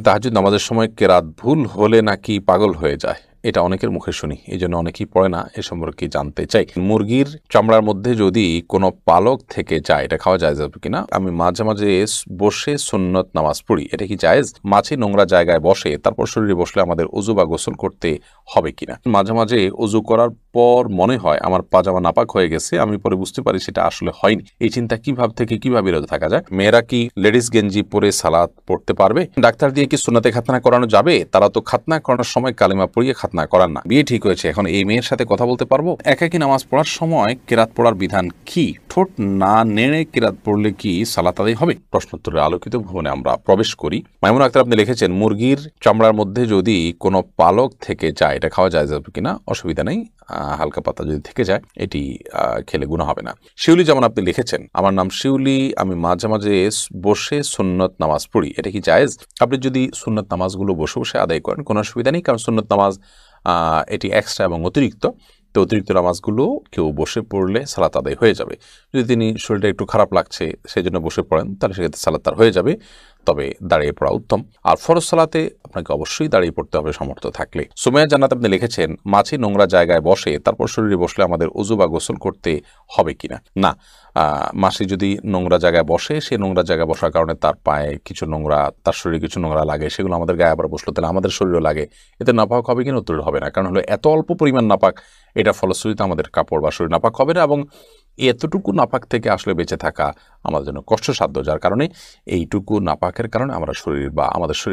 তাহাজ্জুদ নামাজের সময় কেরাত ভুল হলে নাকি পাগল হয়ে যায়, এটা অনেকের মুখে শুনি, এই জন্য অনেকেই পড়ে না। এ সম্পর্কে জানতে চাই। মুরগির চামড়ার মধ্যে যদি কোনো পালক থেকে যায়, এটা খাওয়া যায় যাবে কিনা? আমি মাঝে মাঝে বসে সুন্নত নামাজ পড়ি, এটা কি জায়েজ? মাছি নোংরা জায়গায় বসে তারপর শরীরে বসলে আমাদের ওযু বা গোসল করতে হবে কিনা? মাঝে মাঝে ওযু করার পর মনে হয় আমার পাজামা নাপাক হয়ে গেছে, আমি পরে বুঝতে পারি সেটা আসলে হয়নি। এই চিন্তা থেকে কিভাবে বিরত থাকা যায়? মেয়েরা কি লেডিস গেঞ্জি পরে সালাত পড়তে পারবে? ডাক্তার দিয়ে কি সুন্নতে খাতনা করানো যাবে? তারা তো খাতনা করানোর সময় কালিমা পড়িয়ে খাতনা করান না। বিয়ে ঠিক হয়েছে, এখন এই মেয়ের সাথে কথা বলতে পারবো? একাকী নামাজ পড়ার সময় কেরাত পড়ার বিধান কি? ঠোঁট না নেড়ে কেরাত পড়লে কি সালাত আদায় হবে? প্রশ্নোত্তরে আলোকিত ভবনে আমরা প্রবেশ করি। মাইমুন আক্তার আপনি লিখেছেন, মুরগির চামড়ার মধ্যে যদি কোনো পালক থেকে যায়, এটা খাওয়া যায় যাবে কিনা? অসুবিধা নেই, হালকা পাতা যদি থেকে যায় এটি খেলে গুনাহ হবে না। শিউলি যেমন আপনি লিখেছেন, আমার নাম শিউলি, আমি মাঝে মাঝে বসে সুন্নত নামাজ পড়ি, এটা কি জায়েজ? আপনি যদি সুন্নত নামাজগুলো বসে বসে আদায় করেন কোনো অসুবিধা নেই, কারণ সুন্নত নামাজ এটি এক্সট্রা এবং অতিরিক্ত। তো অতিরিক্ত নামাজগুলো কেউ বসে পড়লে সালাত আদায় হয়ে যাবে। যদি তিনি শরীরটা একটু খারাপ লাগছে সেই জন্য বসে পড়েন, তাহলে সেক্ষেত্রে সালাত তার হয়ে যাবে, তবে দাঁড়িয়ে পড়া উত্তম। আর ফরজ সালাতে আপনাকে অবশ্যই দাঁড়িয়ে পড়তে হবে সামর্থ্য থাকলে। সুমাইয়া জান্নাত আপনি লিখেছেন, মাছি নোংরা জায়গায় বসে তারপর শরীরে বসলে আমাদের ওযু বা গোসল করতে হবে কিনা? না, মাছি যদি নোংরা জায়গায় বসে, সে নোংরা জায়গায় বসার কারণে তার পায়ে কিছু নোংরা, তার শরীরে কিছু নোংরা লাগে, সেগুলো আমাদের গায়ে আবার বসলো, তাহলে আমাদের শরীরও লাগে, এতে নাপাক হবে কিনা? উত্তর হবে না, কারণ হলো এত অল্প পরিমাণ নাপাক, এটা ফলশ্রুতিতে আমাদের কাপড় বা শরীর নাপাক হবে না, এবং এতটুকু নাপাক থেকে আসলে বেঁচে থাকা আমাদের জন্য কষ্টসাধ্য, যার কারণে এইটুকু নাপাকের কারণে আমাদের শরীর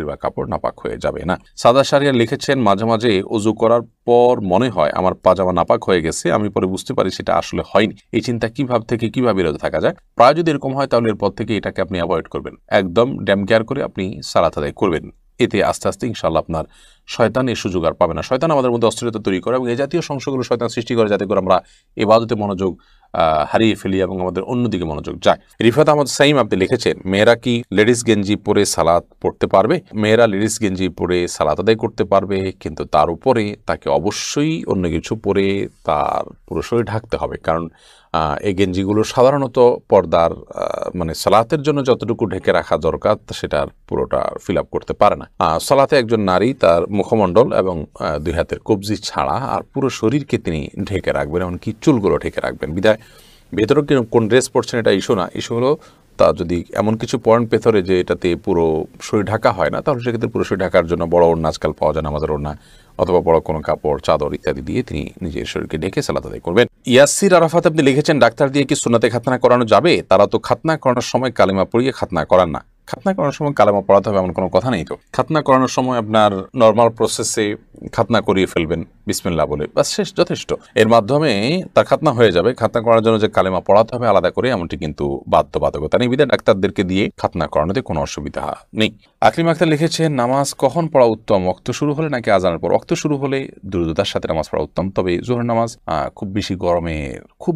বা কাপড় নাপাক হয়ে যাবে না। সাদা শারিয়া লিখেছেন, মাঝে মাঝে ওযু করার পর মনে হয় আমার পাজামা নাপাক হয়ে গেছে, আমি পরে বুঝতে পারি সেটা আসলে হয়নি। এই চিন্তা থেকে কিভাবে বিরত থাকা যায়? প্রায় যদি এরকম হয় তাহলে এরপর থেকে এটাকে আপনি অ্যাভয়েড করবেন, একদম ড্যাম কেয়ার করে আপনি সালাত আদায় করবেন। এতে আস্তে আস্তে ইনশাআল্লাহ আপনার শয়তান এই সুযোগ আর পাবে না। শয়তান আমাদের মধ্যে অস্থিরতা তৈরি করে এবং এই জাতীয় সমস্যাগুলো শয়তান সৃষ্টি করে যাতে করে আমরা ইবাদতে মনোযোগ হারিয়ে ফেলি এবং আমাদের অন্যদিকে মনোযোগ যায়। রিফাত আহমদ সাইম আপনি লিখেছেন, মেয়েরা কি লেডিস গেঞ্জি পরে সালাত পড়তে পারবে? মেয়েরা লেডিস গেঞ্জি পরে সালাত আদায় করতে পারবে, কিন্তু তার উপরে তাকে অবশ্যই অন্য কিছু পরে তার পুরো শরীর ঢাকতে হবে, কারণ এই গেঞ্জিগুলো সাধারণত পর্দার মানে সালাতের জন্য যতটুকু ঢেকে রাখা দরকার সেটার পুরোটা ফিল আপ করতে পারে না। সালাতে একজন নারী তার মুখমণ্ডল এবং দুই হাতের কবজি ছাড়া আর পুরো শরীরকে তিনি ঢেকে রাখবেন, এমনকি চুলগুলো ঢেকে রাখবেন। বিদায় ভেতরে কোন ড্রেস পরছেন এটা ইস্যু না, ইস্যু হলো তা যদি এমন কিছু পয়েন্ট ভেতরে যে এটাতে পুরো শরীর ঢাকা হয় না, তাহলে সেক্ষেত্রে পুরো শরীর ঢাকার জন্য বড় ওড়না আজকাল পাওয়া যায়, আমাদের ওড়না অথবা বড় কোনো কাপড়, চাদর ইত্যাদি দিয়ে তিনি নিজের শরীরকে ঢেকে সালাত আদায় করবেন। ইয়াসির আরাফাত আপনি লিখেছেন, ডাক্তার দিয়ে কি সুন্নতে খাতনা করানো যাবে? তারা তো খাতনা করানোর সময় কালিমা পড়িয়ে খাতনা করান না। খাতনা করানোর সময় কালেমা পড়াতে হবে এমন কোনো কথা নেই তো। খাতনা করানোর সময় আপনার নর্মাল প্রসেসে খাতনা করিয়ে ফেলবেন বিসমিল্লাহ বলে, বাস শেষ, যথেষ্ট। এর মাধ্যমে তার খাতনা হয়ে যাবে। খাতনা করার জন্য যে কালেমা পড়াতে হবে আলাদা করে এমনটি কিন্তু বাধ্যবাধকতা নেই, বিধায় ডাক্তারদেরকে দিয়ে খাতনা করানোতে কোনো অসুবিধা নেই। আকলিম আক্তার লিখেছেন, নামাজ কখন পড়া উত্তম? ওয়াক্ত শুরু হলে নাকি আজানের পর? ওয়াক্ত শুরু হলে দ্রুততার সাথে নামাজ পড়া উত্তম, তবে জোহরের নামাজ খুব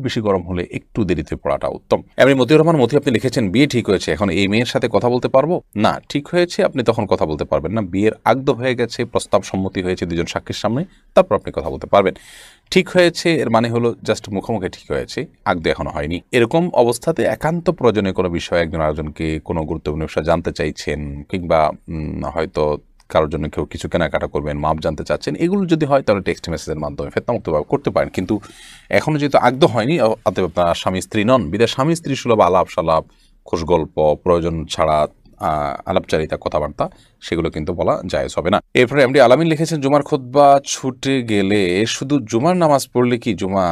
বেশি গরম হলে একটু দেরিতে পড়াটা উত্তম। এমনি মতিউর রহমান মতি আপনি লিখেছেন, বিয়ে ঠিক হয়েছে, এখন এই মেয়ের সাথে কথা বলতে পারবো? না, ঠিক হয়েছে আপনি তখন কথা বলতে পারবেন না, বিয়ের আগদ হয়ে গেছে, প্রস্তাব সম্মতি হয়েছে দুজন সাক্ষীর সামনে, তারপর আপনি কথা বলতে পারবেন। ঠিক হয়েছে এর মানে হলো জাস্ট মুখোমুখি ঠিক হয়েছে, আগদ এখনো হয়নি। এরকম অবস্থাতে একান্ত প্রয়োজনে কোনো বিষয় একজন আরেকজনকে কোনো গুরুত্বপূর্ণ বিষয় জানতে চাইছেন, কিংবা হয়তো কারোর জন্য কেউ কিছু কেনাকাটা করবেন, মাপ জানতে চাচ্ছেন, এগুলো যদি হয় তাহলে টেক্সট মেসেজের মাধ্যমে ফেতনামুক্তভাবে করতে পারেন। কিন্তু এখনো যেহেতু আগদ হয়নি, অতএব আপনার স্বামী স্ত্রী নন, বিধায় স্বামী স্ত্রী সুলভ আলাপ সালাপ, খোশ গল্প, প্রয়োজন ছাড়া আলাপচারিতা, কথাবার্তা, সেগুলো কিন্তু বলা জায়েজ হবে না। এরপরে এমডি আলামিন লিখেছেন, জুমার খুতবা ছুটে গেলে শুধু জুমার নামাজ পড়লে কি জুমা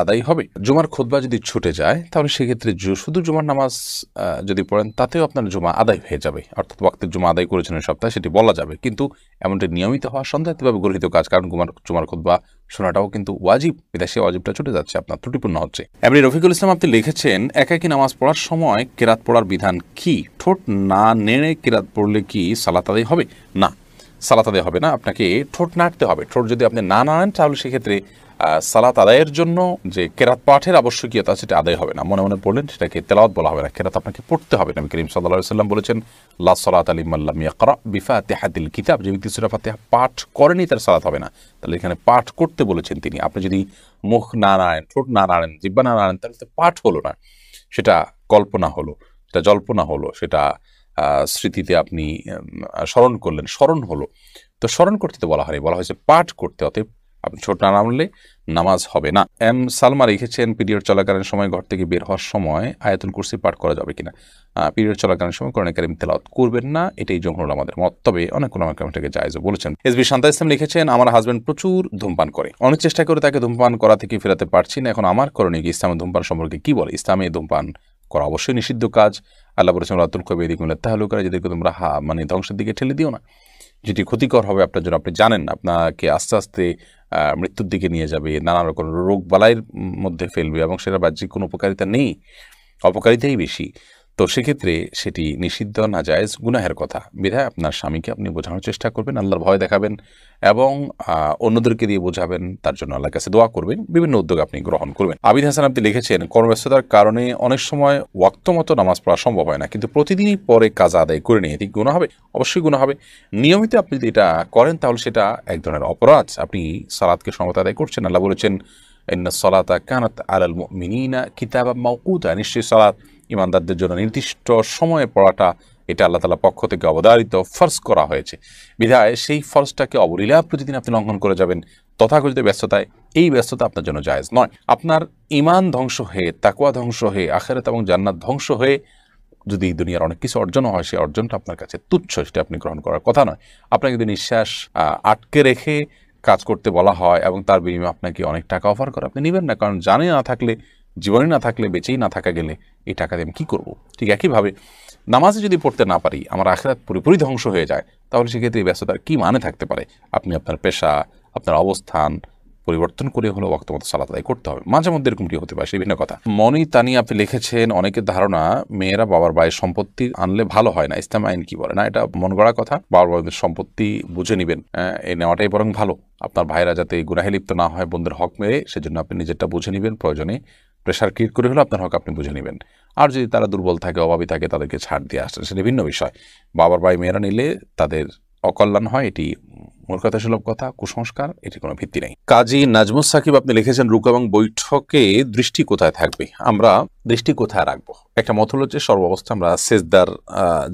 আদায় হবে? জুমার খুতবা যদি ছুটে যায় তাহলে সেক্ষেত্রে শুধু জুমার নামাজ যদি পড়েন তাতেও আপনার জুমা আদায় হয়ে যাবে, অর্থাৎ ওয়াক্তের জুমা আদায় করেছেন এই সপ্তাহে, সেটি বলা যাবে। কিন্তু এমনটি নিয়মিত হওয়া সন্দেহভাবে গৃহীত কাজ, কারণ জুমার খুতবা শোনাটাও কিন্তু ওয়াজিব, বিদেশে ওয়াজিবটা ছুটে যাচ্ছে, আপনার ত্রুটিপূর্ণ হচ্ছে। এমনি রফিকুল ইসলাম আপনি লিখেছেন, একাকী নামাজ পড়ার সময় কেরাত পড়ার বিধান কি? ঠোঁট না নেড়ে কেরাত পড়লে কি সালাত আদায় হবে? না, সালাত আদায় হবে না, আপনাকে ঠোঁট নাড়তে হবে। ঠোঁট যদি আপনি না নাড়েন তাহলে সেক্ষেত্রে সালাত আদায়ের জন্য যে কেরাত পাঠের আবশ্যকীয়তা সেটা আদায় হবে না। মনে মনে পড়লেন সেটাকে তেলাওয়াত বলা হবে না, কেরাত আপনাকে পড়তে হবে। নবী করিম সাল্লাল্লাহু আলাইহি ওয়াসাল্লাম বলেছেন, লা সালাতা লিমান লাম ইয়াকরা বিফাতিহাতিল কিতাব, যে ব্যক্তি সূরা ফাতিহা পাঠ করেনি তার সালাত হবে না। তাহলে এখানে পাঠ করতে বলেছেন তিনি। আপনি যদি মুখ না নাড়েন, ঠোঁট না নাড়েন, জিহ্বা না নাড়েন, তাহলে তো পাঠ হলো না, সেটা কল্পনা হলো, সেটা জল্পনা হলো, সেটা স্মৃতিতে আপনি স্মরণ করলেন, স্মরণ হলো, তো স্মরণ করতে তো বলা হয়নি, বলা হয়েছে পাঠ করতে। অতএব আপনি ছোট না নামলে নামাজ হবে না। এম সালমা লিখেছেন, পিরিয়ড চলাকালীন সময় ঘর থেকে বের হওয়ার সময় আয়াতুল কুরসি পাঠ করা যাবে কিনা। পিরিয়ড চলাকালীন সময় কোরআন কারীম তেলাওয়াত করবেন না, এটাই জমহুর আমাদের মত। তবে অনেক ওলামা কেরাম এটাকে জায়েজও বলেছেন। এসবি শান্তা ইসলাম লিখেছেন, আমার হাজবেন্ড প্রচুর ধূমপান করে, অনেক চেষ্টা করে তাকে ধূমপান করা থেকে ফেরাতে পারছি না। এখন আমার করণীয় কি? ইসলামে ধূমপান সম্পর্কে কি বলে? ইসলামে ধূমপান করা অবশ্যই নিষিদ্ধ কাজ। আল্লাহ বলেছেন, রাতুল কবে এদিকে তাহলে করে যেদেরকে তোমরা মানে ধ্বংসের দিকে ঠেলে দিও না, যেটি ক্ষতিকর হবে আপনার জন্য। আপনি জানেন আপনাকে আস্তে আস্তে মৃত্যুর দিকে নিয়ে যাবে, নানা রকম রোগ বালাইয়ের মধ্যে ফেলবে, এবং সেটা বাহ্যিক কোনো উপকারিতা নেই, অপকারিতাই বেশি। তো সেক্ষেত্রে সেটি নিষিদ্ধ, নাজায়েজ, গুনাহের কথা। বিধায় আপনার স্বামীকে আপনি বোঝানোর চেষ্টা করবেন, আল্লাহর ভয় দেখাবেন এবং অন্যদেরকে দিয়ে বোঝাবেন, তার জন্য আল্লাহর কাছে দোয়া করবেন, বিভিন্ন উদ্যোগ আপনি গ্রহণ করবেন। আবিদ হাসান আপনি লিখেছেন, কর্মব্যস্ততার কারণে অনেক সময় ওয়াক্ত মতো নামাজ পড়া সম্ভব হয় না, কিন্তু প্রতিদিনই পরে কাজা আদায় করে নিয়ে এটি গুনাহ হবে? অবশ্যই গুনাহ হবে। নিয়মিত আপনি যদি এটা করেন তাহলে সেটা এক ধরনের অপরাধ, আপনি সালাতকে সমত আদায় করছেন। আল্লাহ বলেছেন, ইন্নাস সালাতা কানাত আলাল মুমিনিনা কিতাবাম মাওকুতা, নিশ্চয়ই সালাত ইমানদারদের জন্য নির্দিষ্ট সময়ে পড়াটা এটা আল্লাহ তাআলার পক্ষ থেকে অবধারিত ফরজ করা হয়েছে। বিধায় সেই ফরজটাকে অবলীলা প্রতিদিন আপনি লঙ্ঘন করে যাবেন তথাকথিত ব্যস্ততায়, এই ব্যস্ততা আপনার জন্য জায়েজ নয়। আপনার ঈমান ধ্বংস হয়ে, তাকওয়া ধ্বংস হয়ে, আখিরাত এবং জান্নাত ধ্বংস হয়ে যদি দুনিয়ার অনেক কিছু অর্জন হয়, সেই অর্জনটা আপনার কাছে তুচ্ছ, সেটা আপনি গ্রহণ করার কথা নয়। আপনাকে যদি নিঃশ্বাস আটকে রেখে কাজ করতে বলা হয় এবং তার বিনিময়ে আপনাকে অনেক টাকা অফার করে, আপনি নেবেন না, কারণ জানে না থাকলে, জীবনে না থাকলে, বেঁচেই না থাকা গেলে এই টাকা দিয়ে আমি কী করবো। ঠিক একইভাবে নামাজে যদি পড়তে না পারি, আমার আখিরাত পুরোপুরি ধ্বংস হয়ে যায়, তাহলে সেক্ষেত্রে এই ব্যস্ততার কী মানে থাকতে পারে? আপনি আপনার পেশা, আপনার অবস্থান পরিবর্তন করে হলেও ওয়াক্তমতো সালাত আদায় করতে হবে। মাঝে মধ্যে এরকমটি হতে পারে, সেই ভিন্ন কথা। মনি তানি আপনি লিখেছেন, অনেকের ধারণা মেয়েরা বাবার ভাইয়ের সম্পত্তি আনলে ভালো হয় না, ইসলাম আইন কি বলে? না, এটা মন গড়া কথা। বাবার ভাইদের সম্পত্তি বুঝে নেবেন, এই নেওয়াটাই বরং ভালো। আপনার ভাইরা যাতে গুনাহে লিপ্ত না হয় বোনদের হক মেরে, সেজন্য আপনি নিজেরটা বুঝে নেবেন, প্রয়োজনে প্রেশার ক্রিয়েট করে হলেও আপনার হক আপনি বুঝে নেবেন। আর যদি তারা দুর্বল থাকে, অভাবী থাকে, তাদেরকে ছাড় দিয়ে আসছেন, সেটা ভিন্ন বিষয়। বাবার ভাই মেয়েরা নিলে তাদের অকল্যাণ হয়, এটি মূর্খতাসুলভ কথা, কুসংস্কার, এটি কোনো ভিত্তি নেই। কাজী নাজমুস সাকিব আপনি লিখেছেন, রুকু এবং বৈঠকে দৃষ্টি কোথায় থাকবে? আমরা দৃষ্টি কোথায় রাখবো? একটা মত হলো যে সর্বাবস্থা আমরা সেজদার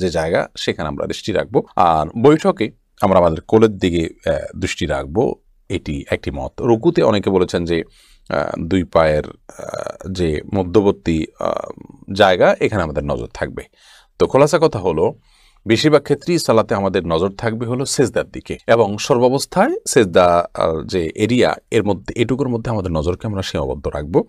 যে জায়গা সেখানে আমরা দৃষ্টি রাখবো, আর বৈঠকে আমরা আমাদের কোলের দিকে দৃষ্টি রাখবো, এটি একটি মত। রুকুতে অনেকে বলেছেন যে দুই পায়ের যে মধ্যবর্তী জায়গা, এখানে আমাদের নজর থাকবে। তো খোলাসা কথা হলো, বেশিরভাগ ক্ষেত্রেই সালাতে আমাদের নজর থাকবে হলো সেজদার দিকে, এবং সর্বাবস্থায় সেজদা যে এরিয়া, এর মধ্যে এটুকুর মধ্যে আমাদের নজরকে আমরা সীমাবদ্ধ রাখবো।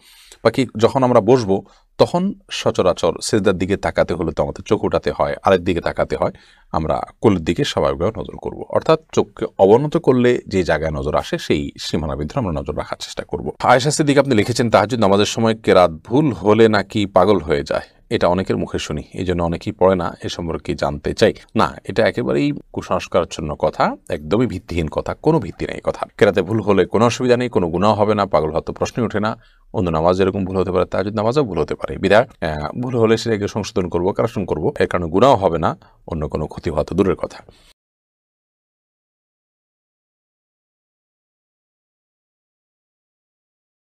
বাকি যখন আমরা বসবো তখন সচরাচর সেজদার দিকে তাকাতে হলে তো আমাদের চোখ উঠাতে হয়, আরেক দিকে তাকাতে হয়, আমরা কোলের দিকে স্বাভাবিকভাবে নজর করব। অর্থাৎ চোখকে অবনত করলে যে জায়গায় নজর আসে সেই সীমানার ভিতরে আমরা নজর রাখার চেষ্টা করব। আয়েশা সিদ্দিকা আপনি লিখেছেন, তাহাজ্জুদ নামাজের সময় কেরাত ভুল হলে নাকি পাগল হয়ে যায়, এটা অনেকের মুখে শুনি, এই জন্য অনেকেই পড়ে না, এ সম্পর্কে জানতে চাই। না, এটা একেবারেই কুসংস্কারাচ্ছন্ন কথা, একদমই ভিত্তিহীন কথা, কোনো ভিত্তি নেই কথা। কেরাতে ভুল হলে কোনো অসুবিধা নেই, কোনো গুনাহ হবে না, পাগল হওয়ার তো প্রশ্নই ওঠে না। অন্য নামাজ যেরকম ভুল হতে পারে, তাহাজ্জুদ নামাজও ভুল হতে পারে। বিধায় ভুল হলে সেটাকে সংশোধন করবো, কারেকশন করবো, এর কারণে গুনাহ হবে না, অন্য কোনো ক্ষতি হওয়া তো দূরের কথা।